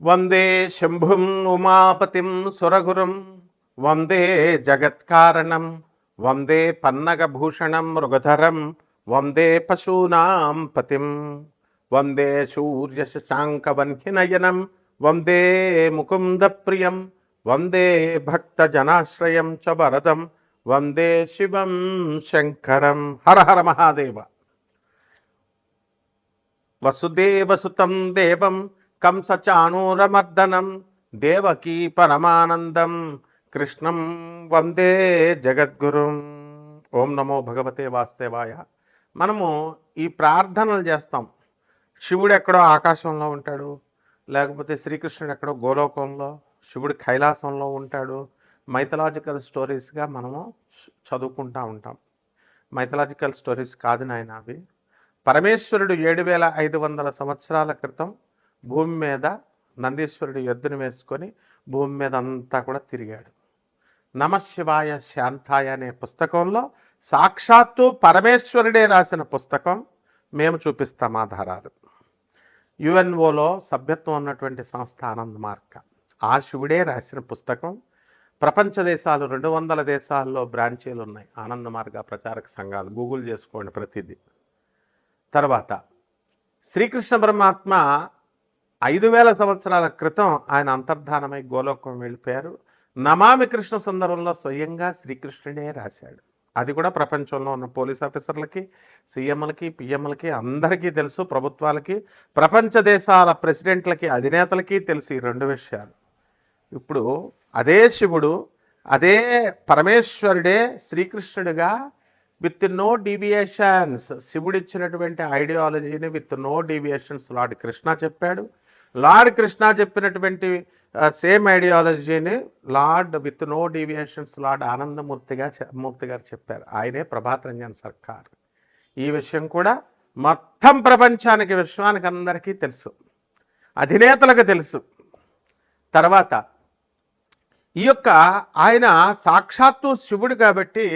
వందే శంభుం ఉమాపతిం సురగురుం వందే జగత్కారణం వందే పన్నగభూషణం మృగధరం వందే పశూనాం పతిం వందే సూర్యశశాంకవన్హినయనం వందే ముకుందప్రియం వందే భక్తజనాశ్రయం చ వరదం వందే శివం శంకరం. హర హర మహాదేవ. వసుదేవసుతం దేవం కంసచాణూరమర్దనం దేవకీ పరమానందం కృష్ణం వందే జగద్గురుం. ఓం నమో భగవతే వాసుదేవాయ. మనము ఈ ప్రార్థనలు చేస్తాం. శివుడు ఎక్కడో ఆకాశంలో ఉంటాడు, లేకపోతే శ్రీకృష్ణుడు ఎక్కడో గోలోకంలో, శివుడు కైలాసంలో ఉంటాడు. మైథలాజికల్ స్టోరీస్గా మనము చదువుకుంటూ ఉంటాం. మైథలాజికల్ స్టోరీస్ కాదు నాయన అవి. పరమేశ్వరుడు 7500 సంవత్సరాల క్రితం భూమి మీద నందీశ్వరుడు ఎద్దును వేసుకొని భూమి మీద అంతా కూడా తిరిగాడు. నమశివాయ శాంతాయ అనే పుస్తకంలో సాక్షాత్తు పరమేశ్వరుడే రాసిన పుస్తకం. మేము చూపిస్తాం ఆధారాలు. యుఎన్ఓలో సభ్యత్వం ఉన్నటువంటి సంస్థ ఆనంద్ మార్గ. ఆ శివుడే రాసిన పుస్తకం. ప్రపంచ దేశాలు 200 దేశాల్లో బ్రాంచీలు ఉన్నాయి ఆనంద మార్గ ప్రచారక సంఘాలు. గూగుల్ చేసుకోండి ప్రతిదీ. తర్వాత శ్రీకృష్ణ పరమాత్మ 5000 సంవత్సరాల క్రితం ఆయన అంతర్ధానమై గోలోకం వెళ్ళిపోయారు. నమామి కృష్ణ సుందరంలో స్వయంగా శ్రీకృష్ణుడే రాశాడు. అది కూడా ప్రపంచంలో ఉన్న పోలీస్ ఆఫీసర్లకి, సీఎంలకి, పిఎంలకి అందరికీ తెలుసు. ప్రభుత్వాలకి, ప్రపంచ దేశాల ప్రెసిడెంట్లకి, అధినేతలకి తెలుసు ఈ 2 విషయాలు. ఇప్పుడు అదే శివుడు, అదే పరమేశ్వరుడే శ్రీకృష్ణుడిగా విత్ నో డీవియేషన్స్ శివుడు ఇచ్చినటువంటి ఐడియాలజీని with no deviations lord Krishna చెప్పాడు. లార్డ్ కృష్ణ చెప్పినటువంటి సేమ్ ఐడియాలజీని lord with no deviations lord Anandamurthy గారు చెప్పారు. ఆయనే ప్రభాత్ రంజన్ సర్కార్. ఈ విషయం కూడా మొత్తం ప్రపంచానికి, విశ్వానికి అందరికీ తెలుసు, అధినేతలకు తెలుసు. తర్వాత ఈ యొక్క ఆయన సాక్షాత్తు శివుడు కాబట్టి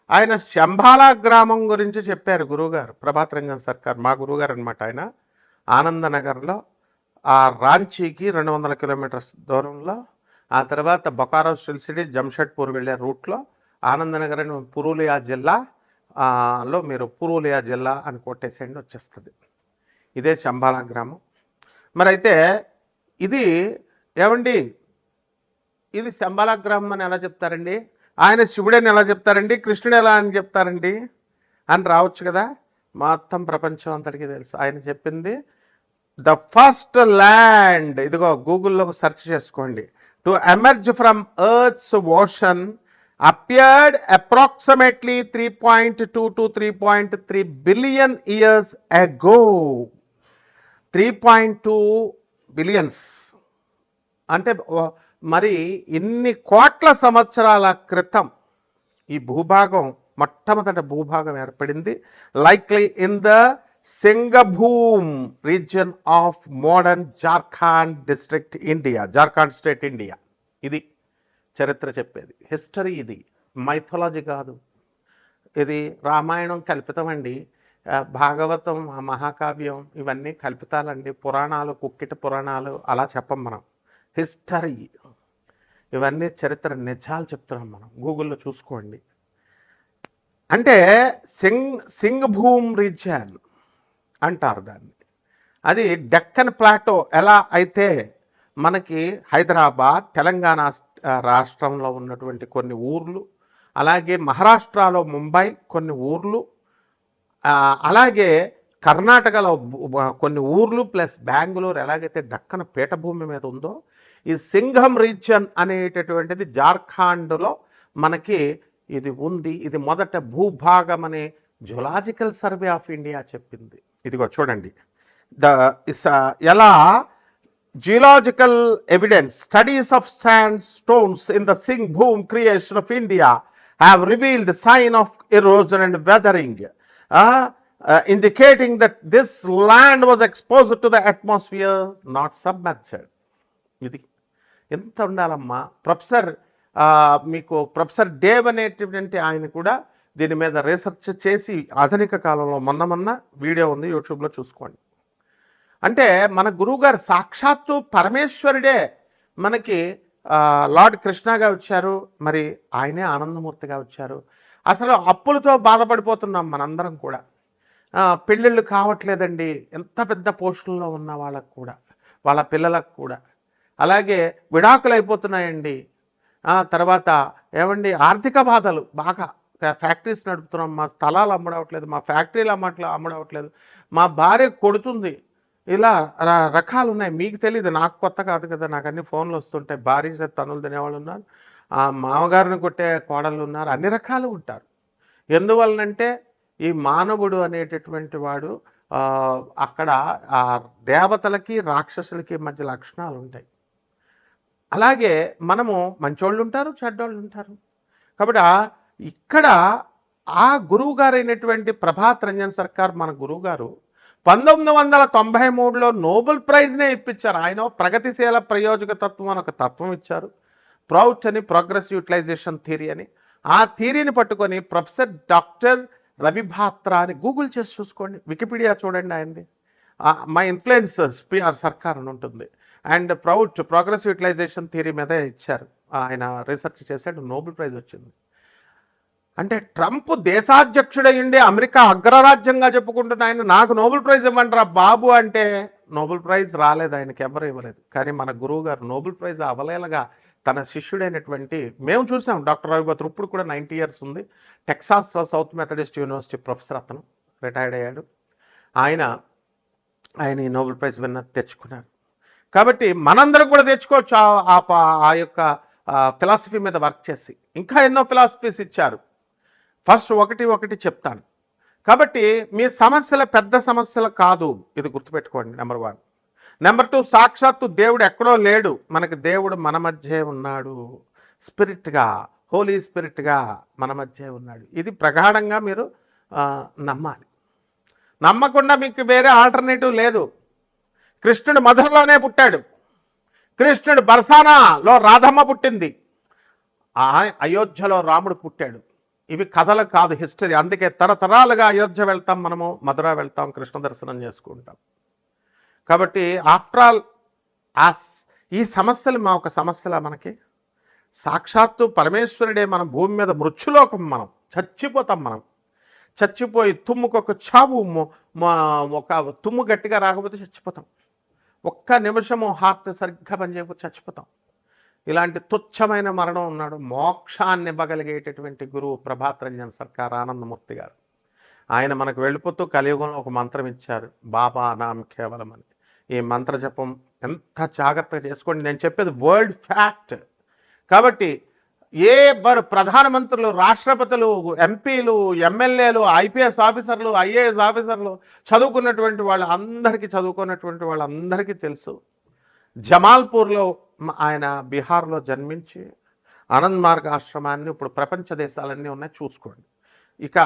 ఆయన శంబాలా గ్రామం గురించి చెప్పారు గురువుగారు. ప్రభాత్ రంజన్ సర్కార్ మా గురువుగారు అనమాట. ఆయన ఆనందనగర్లో ఆ రాంచీకి 200 కిలోమీటర్స్ దూరంలో, ఆ తర్వాత బొకారో స్టిల్ సిటీ జంషెడ్పూర్ వెళ్ళే రూట్లో ఆనందనగర్ అని పురూలియా జిల్లాలో మీరు పురూలియా జిల్లా అని కొట్టేసేయండి వచ్చేస్తుంది. ఇదే శంబాలా గ్రామం. మరి అయితే ఇది ఏమండి, ఇది శంబాలా గ్రామం అని ఎలా చెప్తారండి? ఆయన శివుడని ఎలా చెప్తారండి? కృష్ణుడు ఎలా అని చెప్తారండి అని రావచ్చు కదా. మొత్తం ప్రపంచం అంతటికీ తెలుసు. ఆయన చెప్పింది ద ఫస్ట్ ల్యాండ్, ఇదిగో గూగుల్లో సెర్చ్ చేసుకోండి, to emerge from earth's ocean appeared approximately 3.2 to 3.3 billion years ago. 3.2 billions అంటే మరి ఇన్ని కోట్ల సంవత్సరాల క్రితం ఈ భూభాగం, మొట్టమొదటి భూభాగం ఏర్పడింది likely in the Singhbhum region of modern Jharkhand district India, Jharkhand state India. ఇది చరిత్ర చెప్పేది, హిస్టరీ. ఇది మైథాలజీ కాదు. ఇది రామాయణం కల్పితం అండి, భాగవతం, మహాకావ్యం ఇవన్నీ కల్పితాలండి, పురాణాలు, కుక్కిట పురాణాలు అలా చెప్పం మనం. హిస్టరీ ఇవన్నీ చరిత్ర నిజాలు చెప్తున్నాం మనం. గూగుల్లో చూసుకోండి. అంటే సింగభూమ్ రీజియన్ అంటారు దాన్ని. అది డెక్కన్ ప్లాటో. ఎలా అయితే మనకి హైదరాబాద్, తెలంగాణ రాష్ట్రంలో ఉన్నటువంటి కొన్ని ఊర్లు, అలాగే మహారాష్ట్రలో ముంబై కొన్ని ఊర్లు, అలాగే కర్ణాటకలో కొన్ని ఊర్లు ప్లస్ బెంగళూరు ఎలాగైతే డక్కన పీఠభూమి మీద ఉందో, ఈ సింఘం రీజియన్ అనేటటువంటిది జార్ఖండ్లో మనకి ఇది ఉంది. ఇది మొదట భూభాగం అని జులాజికల్ సర్వే ఆఫ్ ఇండియా చెప్పింది. ఇదిగో చూడండి, ఎలా geological evidence studies of sandstones in the Singhbhum creation of India have revealed sign of erosion and weathering indicating that this land was exposed to the atmosphere, not submerged. ఇది ఎంత ఉండాలమ్మా. మీకు professor Dave అనేటువంటి ఆయన కూడా దీని మీద research చేసి ఆధునిక కాలంలో మొన్న వీడియో ఉంది, యూట్యూబ్లో చూసుకోండి. అంటే మన గురువుగారు సాక్షాత్తు పరమేశ్వరుడే మనకి లార్డ్ కృష్ణగా వచ్చారు, మరి ఆయనే ఆనందమూర్తిగా వచ్చారు. అసలు అప్పులతో బాధపడిపోతున్నాం మనందరం కూడా. పెళ్ళిళ్ళు కావట్లేదండి ఎంత పెద్ద పోస్టుల్లో ఉన్న వాళ్ళకు కూడా, వాళ్ళ పిల్లలకు కూడా. అలాగే విడాకులు అయిపోతున్నాయండి. తర్వాత ఏమండి ఆర్థిక బాధలు బాగా. ఫ్యాక్టరీస్ నడుపుతున్నాం, మా స్థలాలు అమ్ముడవట్లేదు, మా ఫ్యాక్టరీలు అమ్ముడవట్లేదు, మా భార్య కొడుతుంది. ఇలా రకాలు ఉన్నాయి. మీకు తెలియదు, నాకు కొత్త కాదు కదా, నాకు అన్ని ఫోన్లు వస్తుంటాయి. భార్య చేత తన్నులు తినేవాళ్ళు ఉన్నారు, మామగారిని కొట్టే కోడళ్ళు ఉన్నారు, అన్ని రకాలు ఉంటారు. ఎందువలనంటే ఈ మానవుడు అనేటటువంటి వాడు అక్కడ ఆ దేవతలకి రాక్షసులకి మధ్య లక్షణాలు ఉంటాయి. అలాగే మనము మంచోళ్ళు ఉంటారు, చెడ్డోళ్ళు ఉంటారు. కాబట్టి ఇక్కడ ఆ గురువు గారైనటువంటి ప్రభాత్ రంజన్ సర్కార్ మన గురువు గారు 1993లో నోబెల్ ప్రైజ్నే ఇప్పించారు. ఆయన ప్రగతిశీల ప్రయోజక తత్వం అని ఒక తత్వం ఇచ్చారు. ప్రౌచ్ అని, ప్రోగ్రెసివ్ యూటిలైజేషన్ థియరీ అని. ఆ థియరీని పట్టుకొని ప్రొఫెసర్ డాక్టర్ రవి భాత్రా అని గూగుల్ చేసి చూసుకోండి, వికీపీడియా చూడండి ఆయనది. మై ఇన్ఫ్లుయెన్స్ పిఆర్ సర్కార్ అని ఉంటుంది. అండ్ ప్రౌచ్ ప్రోగ్రెసివ్ యూటిలైజేషన్ థియరీ మీద ఇచ్చారు, ఆయన రీసెర్చ్ చేశాడు, నోబెల్ ప్రైజ్ వచ్చింది. అంటే ట్రంప్ దేశాధ్యక్షుడయ్యండి, అమెరికా అగ్రరాజ్యంగా చెప్పుకుంటున్న ఆయన నాకు నోబెల్ ప్రైజ్ ఇవ్వండి రా బాబు అంటే నోబెల్ ప్రైజ్ రాలేదు, ఆయనకి ఎవరు ఇవ్వలేదు. కానీ మన గురువు గారు నోబెల్ ప్రైజ్ అవలేలగా తన శిష్యుడైనటువంటి, మేము చూసాం డాక్టర్ రవి భాత్రా, ఇప్పుడు కూడా 90 years ఉంది. Texas south Methodist university professor, అతను రిటైర్డ్ అయ్యాడు. ఆయన ఈ నోబెల్ ప్రైజ్ విన్నర్ తెచ్చుకున్నారు. కాబట్టి మనందరం కూడా తెచ్చుకోవచ్చు ఆ యొక్క ఫిలాసఫీ మీద వర్క్ చేసి. ఇంకా ఎన్నో ఫిలాసఫీస్ ఇచ్చారు. ఫస్ట్ ఒకటి చెప్తాను. కాబట్టి మీ సమస్యల పెద్ద సమస్యలు కాదు, ఇది గుర్తుపెట్టుకోండి. నెంబర్ 1. నెంబర్ 2, సాక్షాత్తు దేవుడు ఎక్కడో లేడు, మనకి దేవుడు మన మధ్య ఉన్నాడు, స్పిరిట్గా, హోలీ స్పిరిట్గా మన మధ్య ఉన్నాడు. ఇది ప్రగాఢంగా మీరు నమ్మాలి. నమ్మకుండా మీకు వేరే ఆల్టర్నేటివ్ లేదు. కృష్ణుడు మధురలోనే పుట్టాడు, కృష్ణుడు బర్సానాలో రాధమ్మ పుట్టింది, అయోధ్యలో రాముడు పుట్టాడు. ఇవి కథలు కాదు, హిస్టరీ. అందుకే తరతరాలుగా అయోధ్య వెళ్తాం, మనము మధుర వెళ్తాం, కృష్ణ దర్శనం చేసుకుంటాం. కాబట్టి ఆఫ్టర్ ఆల్ ఈ సమస్యలు మా ఒక సమస్యలా మనకి? సాక్షాత్తు పరమేశ్వరుడే మన భూమి మీద మృత్యులోకం, మనం చచ్చిపోతాం. మనం చచ్చిపోయి తుమ్ముకొక చావు, ఒక తుమ్ము గట్టిగా రాకపోతే చచ్చిపోతాం. ఒక్క నిమిషము హార్ట్ సరిగ్గా పనిచేయకపోతే చచ్చిపోతాం. ఇలాంటి తుచ్చమైన మరణం ఉన్నాడు. మోక్షాన్ని ఇవ్వగలిగేటటువంటి గురువు ప్రభాత్ రంజన్ సర్కార్ ఆనందమూర్తి గారు. ఆయన మనకు వెళ్ళిపోతూ కలియుగంలో ఒక మంత్రం ఇచ్చారు, బాబా నామ్ కేవలం అని. ఈ మంత్ర జపం ఎంత జాగ్రత్తగా చేసుకోండి. నేను చెప్పేది వరల్డ్ ఫ్యాక్ట్. కాబట్టి వారు ప్రధానమంత్రులు, రాష్ట్రపతులు, ఎంపీలు, ఎమ్మెల్యేలు, ఐపీఎస్ ఆఫీసర్లు, ఐఏఎస్ ఆఫీసర్లు, చదువుకున్నటువంటి వాళ్ళందరికీ తెలుసు. జమాల్పూర్లో ఆయన బీహార్లో జన్మించి ఆనంద్ మార్గ ఆశ్రమాన్ని ఇప్పుడు ప్రపంచ దేశాలన్నీ ఉన్నాయి, చూసుకోండి. ఇక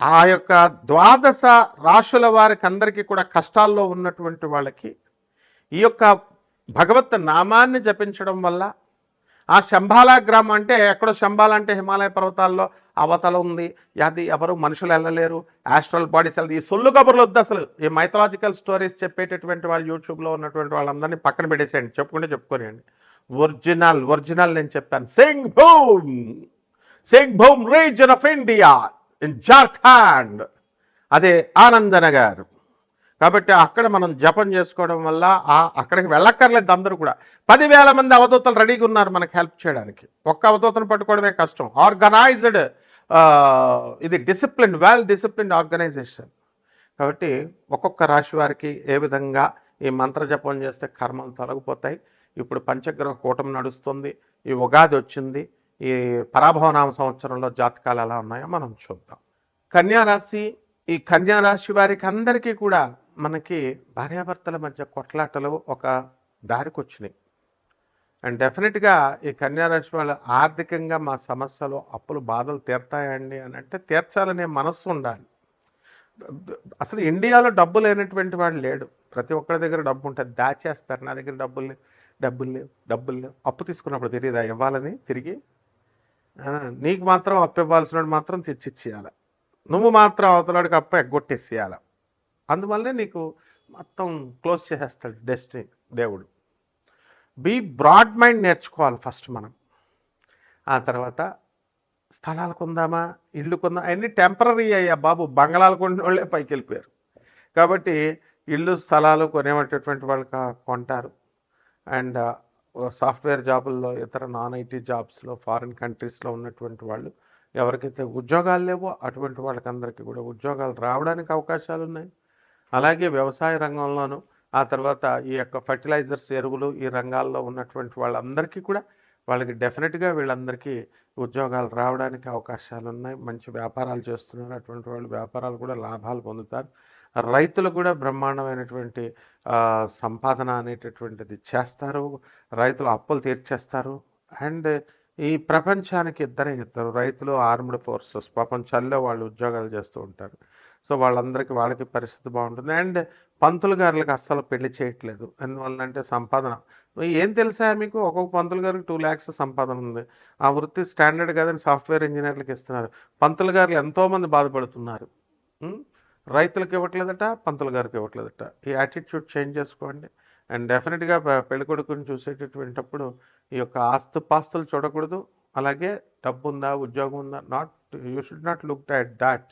ఆ యొక్క 12 రాశుల వారికి అందరికీ కూడా కష్టాల్లో ఉన్నటువంటి వాళ్ళకి ఈ యొక్క భగవత్ నామాన్ని జపించడం వల్ల, ఆ శంబాలా గ్రామం అంటే ఎక్కడో, శంబాలా అంటే హిమాలయ పర్వతాల్లో అవతల ఉంది, అది ఎవరు మనుషులు వెళ్ళలేరు, ఆస్ట్రల్ బాడీస్ వెళ్ళదు. ఈ సొల్లు కబుర్లు వద్దు అసలు. ఈ మైథలాజికల్ స్టోరీస్ చెప్పేటటువంటి వాళ్ళు యూట్యూబ్లో ఉన్నటువంటి వాళ్ళందరినీ పక్కన పెట్టేసేయండి, చెప్పుకోనియండి. ఒరిజినల్ నేను చెప్పాను. Singh boom reason of India in Jharkhand, అదే ఆనందనగర్. కాబట్టి అక్కడ మనం జపం చేసుకోవడం వల్ల అక్కడికి వెళ్ళక్కర్లేదు. అందరూ కూడా 10,000 మంది అవధూతలు రెడీగా ఉన్నారు మనకు హెల్ప్ చేయడానికి. ఒక్క అవధూతను పట్టుకోవడమే కష్టం. ఆర్గనైజ్డ్, ఇది డిసిప్లిన్, వెల్ డిసిప్లిన్డ్ ఆర్గనైజేషన్. కాబట్టి ఒక్కొక్క రాశి వారికి ఏ విధంగా ఈ మంత్ర జపం చేస్తే కర్మలు తొలగిపోతాయి. ఇప్పుడు పంచగ్రహ కూటమి నడుస్తుంది, ఈ ఉగాది వచ్చింది, ఈ పరాభవనామ సంవత్సరంలో జాతకాలు ఎలా ఉన్నాయో మనం చూద్దాం. కన్యారాశి, ఈ కన్యారాశి వారికి అందరికీ కూడా మనకి భార్యాభర్తల మధ్య కొట్లాటలు ఒక దారికి వచ్చినాయి. అండ్ డెఫినెట్గా ఈ కన్యారాశి వాళ్ళు ఆర్థికంగా మా సమస్యలు, అప్పులు, బాధలు తీరుతాయండి అని అంటే తీర్చాలనే మనస్సు ఉండాలి. అసలు ఇండియాలో డబ్బు లేనటువంటి వాడు లేడు. ప్రతి ఒక్కరి దగ్గర డబ్బు ఉంటుంది, దాచేస్తారు. నా దగ్గర డబ్బులు లేవు. అప్పు తీసుకున్నప్పుడు తెలియదా ఇవ్వాలని తిరిగి? నీకు మాత్రం అప్పు ఇవ్వాల్సిన మాత్రం తెచ్చిచ్చేయాలి, నువ్వు మాత్రం అవతలాడికి అప్పు ఎగ్గొట్టేసేయాలి. అందువల్లనే నీకు మొత్తం క్లోజ్ చేసేస్తాడు డెస్టినీ దేవుడు. బీ బ్రాడ్ మైండ్ నేర్చుకోవాలి ఫస్ట్ మనం. ఆ తర్వాత స్థలాలు కొందామా, ఇల్లు కొందాం, అవన్నీ టెంపరీ అయ్యా బాబు. బంగళాలు కొన్న వాళ్ళే పైకి వెళ్ళిపోయారు. కాబట్టి ఇల్లు స్థలాలు కొనేటటువంటి వాళ్ళు కొంటారు. అండ్ సాఫ్ట్వేర్ జాబుల్లో, ఇతర నాన్ ఐటీ జాబ్స్లో, ఫారిన్ కంట్రీస్లో ఉన్నటువంటి వాళ్ళు, ఎవరికైతే ఉద్యోగాలు లేవో అటువంటి వాళ్ళకందరికీ కూడా ఉద్యోగాలు రావడానికి అవకాశాలు ఉన్నాయి. అలాగే వ్యవసాయ రంగంలోనూ, ఆ తర్వాత ఈ యొక్క ఫర్టిలైజర్స్, ఎరువులు, ఈ రంగాల్లో ఉన్నటువంటి వాళ్ళందరికీ కూడా వాళ్ళకి డెఫినెట్గా వీళ్ళందరికీ ఉద్యోగాలు రావడానికి అవకాశాలు ఉన్నాయి. మంచి వ్యాపారాలు చేస్తున్నారు, అటువంటి వాళ్ళు వ్యాపారాలు కూడా లాభాలు పొందుతారు. రైతులు కూడా బ్రహ్మాండమైనటువంటి సంపాదన అనేటటువంటిది చేస్తారు. రైతులు అప్పులు తీర్చేస్తారు. అండ్ ఈ ప్రపంచానికి ఇద్దరే ఇద్దరు రైతులు, ఆర్మ్డ్ ఫోర్సెస్, పాపం చల్లో వాళ్ళు ఉద్యోగాలు చేస్తూ ఉంటారు. సో వాళ్ళకి పరిస్థితి బాగుంటుంది. అండ్ పంతులు గారులకు అస్సలు పెళ్లి చేయట్లేదు. ఎందువల్లంటే సంపాదన ఏం తెలుసా మీకు, ఒక్కొక్క పంతులు గారికి 2 lakhs సంపాదన ఉంది. ఆ వృత్తి స్టాండర్డ్ కాదని సాఫ్ట్వేర్ ఇంజనీర్లకు ఇస్తున్నారు. పంతులు గారులు ఎంతోమంది బాధపడుతున్నారు. రైతులకు ఇవ్వట్లేదట, పంతులు గారికి ఇవ్వట్లేదట. ఈ యాటిట్యూడ్ చేంజ్ చేసుకోండి. అండ్ డెఫినెట్గా పెళ్లి కొడుకుని చూసేటటువంటిప్పుడు ఈ యొక్క ఆస్తుపాస్తులు చూడకూడదు. అలాగే డబ్బు ఉందా, ఉద్యోగం ఉందా, you should not look at that.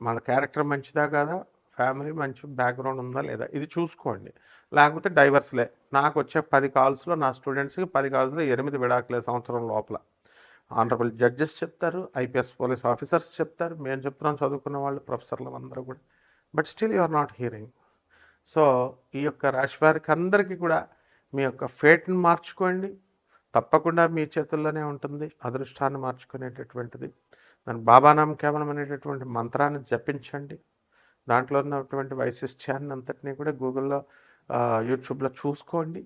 మన క్యారెక్టర్ మంచిదా కాదా, ఫ్యామిలీ మంచి బ్యాక్గ్రౌండ్ ఉందా లేదా, ఇది చూసుకోండి. లేకపోతే డైవర్స్లే. నాకు వచ్చే 10 calls నా స్టూడెంట్స్కి 10 calls 8 విడాకులే సంవత్సరం లోపల. ఆనరబుల్ జడ్జెస్ చెప్తారు, ఐపీఎస్ పోలీస్ ఆఫీసర్స్ చెప్తారు, మేము చెప్తున్నాం చదువుకున్న వాళ్ళు, ప్రొఫెసర్లు అందరూ కూడా. But still you are not hearing. So ఈ యొక్క రాశి వారికి అందరికీ కూడా మీ యొక్క ఫేట్ని మార్చుకోండి. తప్పకుండా మీ చేతుల్లోనే ఉంటుంది అదృష్టాన్ని మార్చుకునేటటువంటిది. దాని బాబానాం కేవలం అనేటటువంటి మంత్రాన్ని జపించండి. దాంట్లో ఉన్నటువంటి వైశిష్ట్యాన్ని అంతటినీ కూడా గూగుల్లో, యూట్యూబ్లో చూసుకోండి.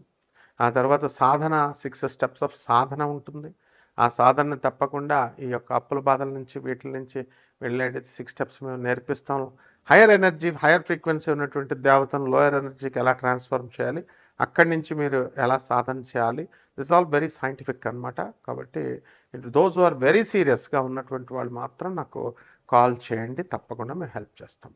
ఆ తర్వాత సాధన, 6 steps ఆఫ్ సాధన ఉంటుంది. ఆ సాధనని తప్పకుండా ఈ యొక్క అప్పుల బాధల నుంచి, వీటి నుంచి వెళ్ళేది 6 steps మేము నేర్పిస్తాం. హైయర్ ఎనర్జీ, హైయర్ ఫ్రీక్వెన్సీ ఉన్నటువంటి దేవతను లోయర్ ఎనర్జీకి ఎలా ట్రాన్స్ఫార్మ్ చేయాలి, అక్కడి నుంచి మీరు ఎలా సాధన చేయాలి, దిస్ ఆల్ వెరీ సైంటిఫిక్ అనమాట. కాబట్టి దోస్ హు ఆర్ వెరీ సీరియస్గా ఉన్నటువంటి వాళ్ళు మాత్రం నాకు కాల్ చేయండి, తప్పకుండా మేము హెల్ప్ చేస్తాం.